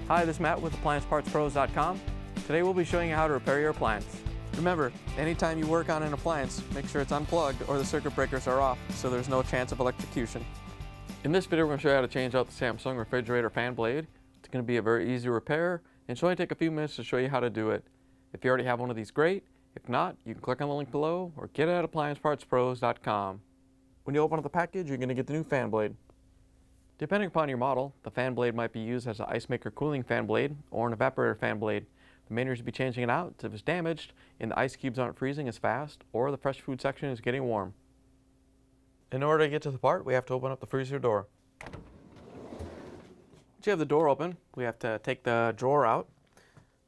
Hi, this is Matt with AppliancePartsPros.com. Today we'll be showing you how to repair your appliance. Remember, anytime you work on an appliance, make sure it's unplugged or the circuit breakers are off so there's no chance of electrocution. In this video, we're going to show you how to change out the Samsung refrigerator fan blade. It's going to be a very easy repair, and it'll only take a few minutes to show you how to do it. If you already have one of these, great. If not, you can click on the link below or get it at AppliancePartsPros.com. When you open up the package, you're going to get the new fan blade. Depending upon your model, the fan blade might be used as an icemaker cooling fan blade or an evaporator fan blade. The main reason to be changing it out is if it's damaged and the ice cubes aren't freezing as fast or the fresh food section is getting warm. In order to get to the part, we have to open up the freezer door. Once you have the door open, we have to take the drawer out.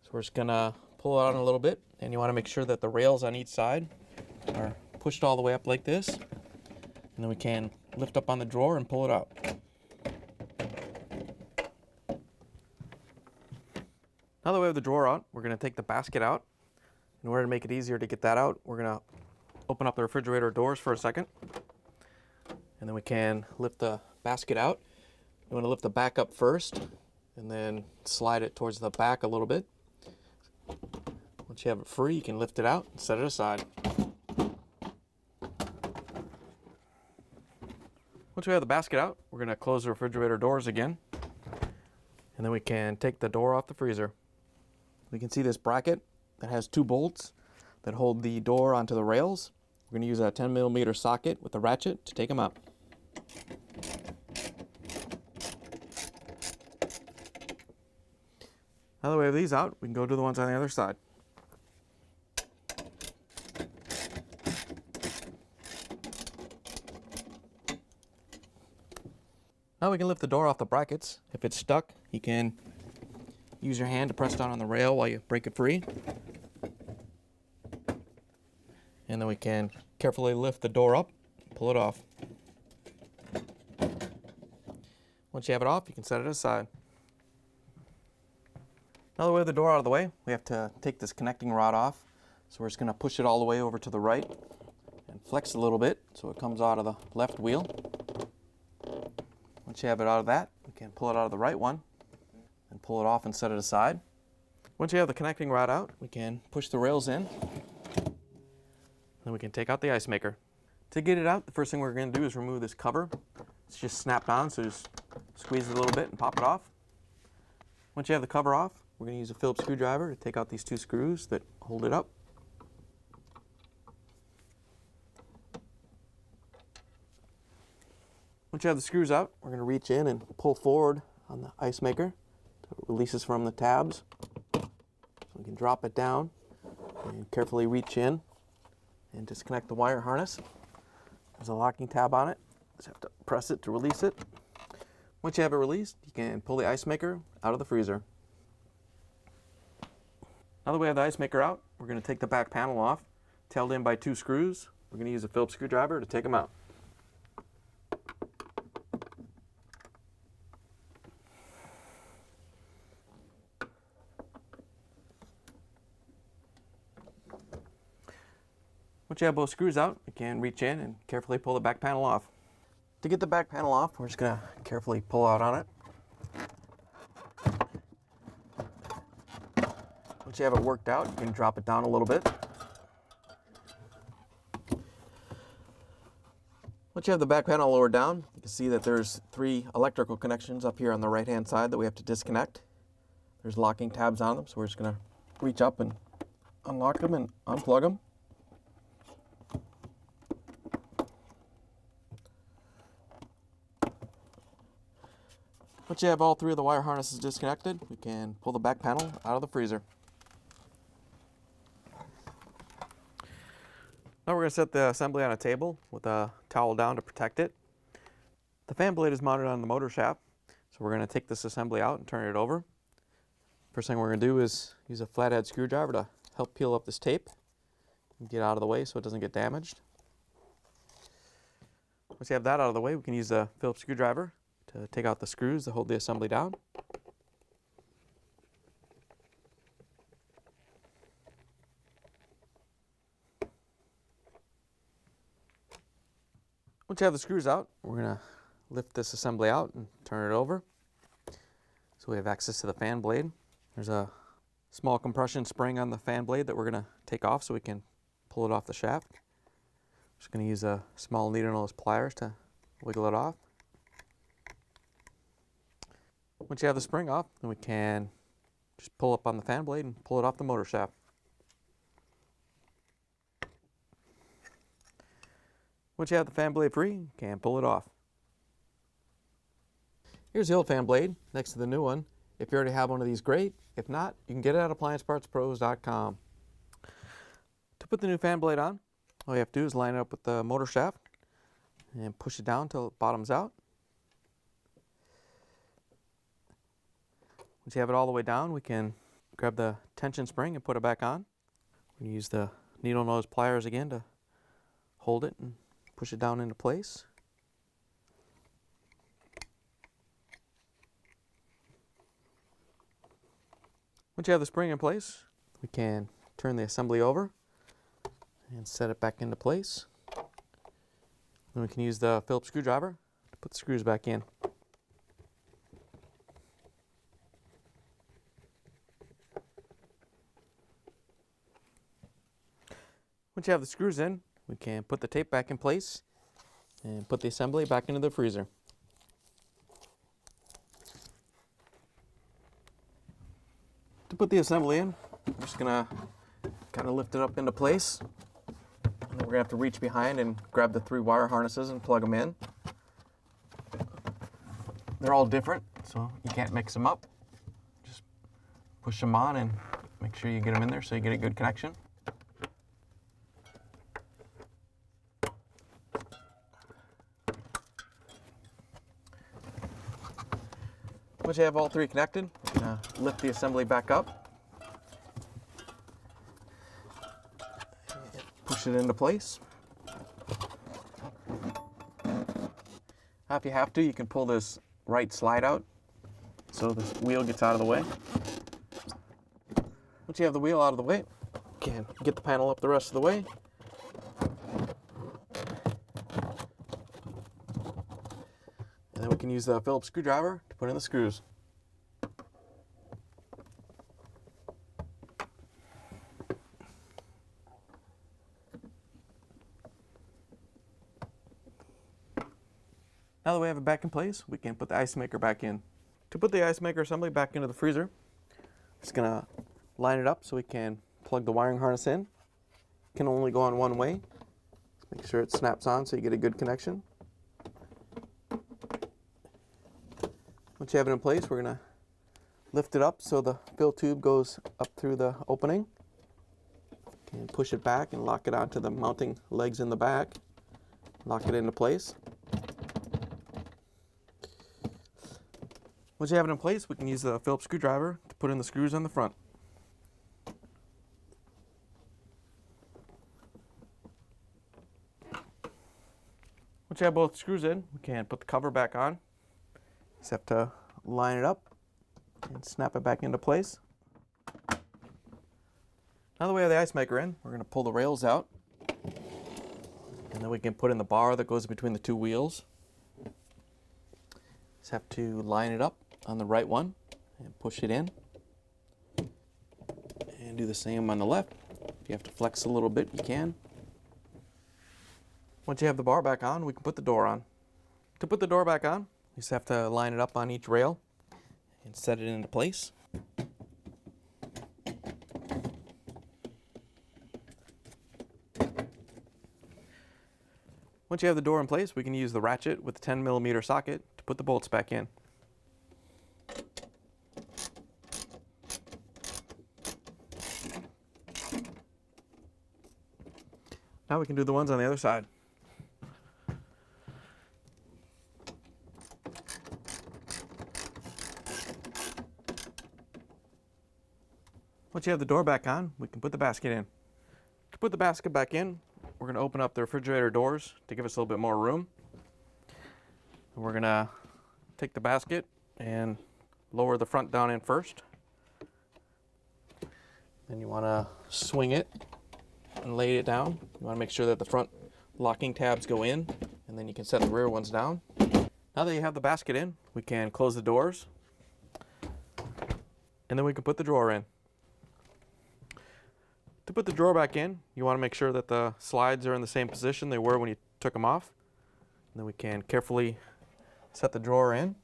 So we're just going to pull it out a little bit, and you want to make sure that the rails on each side are pushed all the way up like this. And then we can lift up on the drawer and pull it out. Now that we have the drawer out, we're going to take the basket out. In order to make it easier to get that out, we're going to open up the refrigerator doors for a second. And then we can lift the basket out. You want to lift the back up first and then slide it towards the back a little bit. Once you have it free, you can lift it out and set it aside. Once we have the basket out, we're going to close the refrigerator doors again. And then we can take the door off the freezer. We can see this bracket that has two bolts that hold the door onto the rails. We're going to use a 10mm socket with a ratchet to take them out. Now that we have these out, we can go do the ones on the other side. Now we can lift the door off the brackets. If it's stuck, you can use your hand to press down on the rail while you break it free. And then we can carefully lift the door up, pull it off. Once you have it off, you can set it aside. Now that we have the door out of the way, we have to take this connecting rod off. So we're just going to push it all the way over to the right and flex a little bit so it comes out of the left wheel. Once you have it out of that, we can pull it out of the right one and pull it off and set it aside. Once you have the connecting rod out, we can push the rails in. Then we can take out the ice maker. To get it out, the first thing we're going to do is remove this cover. It's just snapped on, so just squeeze it a little bit and pop it off. Once you have the cover off, we're going to use a Phillips screwdriver to take out these two screws that hold it up. Once you have the screws out, we're going to reach in and pull forward on the ice maker so it releases from the tabs. So we can drop it down and carefully reach in and disconnect the wire harness. There's a locking tab on it. Just have to press it to release it. Once you have it released, you can pull the ice maker out of the freezer. Now that we have the ice maker out, we're going to take the back panel off, it's held in by two screws. We're going to use a Phillips screwdriver to take them out. Once you have both screws out, you can reach in and carefully pull the back panel off. To get the back panel off, we're just going to carefully pull out on it. Once you have it worked out, you can drop it down a little bit. Once you have the back panel lowered down, you can see that there's three electrical connections up here on the right-hand side that we have to disconnect. There's locking tabs on them, so we're just going to reach up and unlock them and unplug them. Once you have all three of the wire harnesses disconnected, we can pull the back panel out of the freezer. Now we're going to set the assembly on a table with a towel down to protect it. The fan blade is mounted on the motor shaft, so we're going to take this assembly out and turn it over. First thing we're going to do is use a flathead screwdriver to help peel up this tape and get out of the way so it doesn't get damaged. Once you have that out of the way, we can use the Phillips screwdriver to take out the screws that hold the assembly down. Once you have the screws out, we're going to lift this assembly out and turn it over. so we have access to the fan blade. There's a small compression spring on the fan blade that we're going to take off so we can pull it off the shaft. Just going to use a small needlenose pliers to wiggle it off. Once you have the spring off, then we can just pull up on the fan blade and pull it off the motor shaft. Once you have the fan blade free, you can pull it off. Here's the old fan blade next to the new one. If you already have one of these, great. If not, you can get it at appliancepartspros.com. To put the new fan blade on, all you have to do is line it up with the motor shaft and push it down until it bottoms out. Once you have it all the way down, we can grab the tension spring and put it back on. We're going to use the needle nose pliers again to hold it and push it down into place. Once you have the spring in place, we can turn the assembly over and set it back into place. Then we can use the Phillips screwdriver to put the screws back in. Once you have the screws in, we can put the tape back in place and put the assembly back into the freezer. To put the assembly in, we're just going to kind of lift it up into place. And then we're going to have to reach behind and grab the 3 wire harnesses and plug them in. They're all different, so you can't mix them up. Just push them on and make sure you get them in there so you get a good connection. Once you have all 3 connected, lift the assembly back up, push it into place. Now if you have to, you can pull this right slide out so this wheel gets out of the way. Once you have the wheel out of the way, you can get the panel up the rest of the way. And then we can use the Phillips screwdriver to put in the screws. Now that we have it back in place, we can put the icemaker back in. To put the icemaker assembly back into the freezer, just gonna line it up so we can plug the wiring harness in. It can only go on one way. Make sure it snaps on so you get a good connection. Once you have it in place, we're gonna lift it up so the fill tube goes up through the opening. And push it back and lock it onto the mounting legs in the back. Lock it into place. Once you have it in place, we can use the Phillips screwdriver to put in the screws on the front. Once you have both screws in, we can put the cover back on. Just have to line it up and snap it back into place. Now that we have the icemaker in, we're going to pull the rails out. And then we can put in the bar that goes between the 2 wheels. Just have to line it up on the right one and push it in. And do the same on the left. If you have to flex a little bit, you can. Once you have the bar back on, we can put the door on. To put the door back on, you just have to line it up on each rail and set it into place. Once you have the door in place, we can use the ratchet with the 10mm socket to put the bolts back in. Now we can do the ones on the other side. Once you have the door back on, we can put the basket in. To put the basket back in, we're going to open up the refrigerator doors to give us a little bit more room. And we're going to take the basket and lower the front down in first. Then you want to swing it and lay it down. You want to make sure that the front locking tabs go in, and then you can set the rear ones down. Now that you have the basket in, we can close the doors. and then we can put the drawer in. To put the drawer back in, you want to make sure that the slides are in the same position they were when you took them off. And then we can carefully set the drawer in.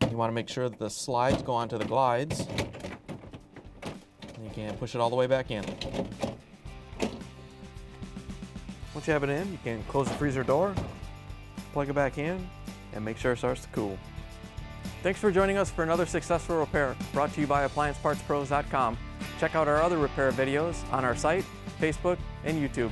You want to make sure that the slides go onto the glides. And you can push it all the way back in. Once you have it in, you can close the freezer door, plug it back in, and make sure it starts to cool. Thanks for joining us for another successful repair brought to you by AppliancePartsPros.com. Check out our other repair videos on our site, Facebook, and YouTube.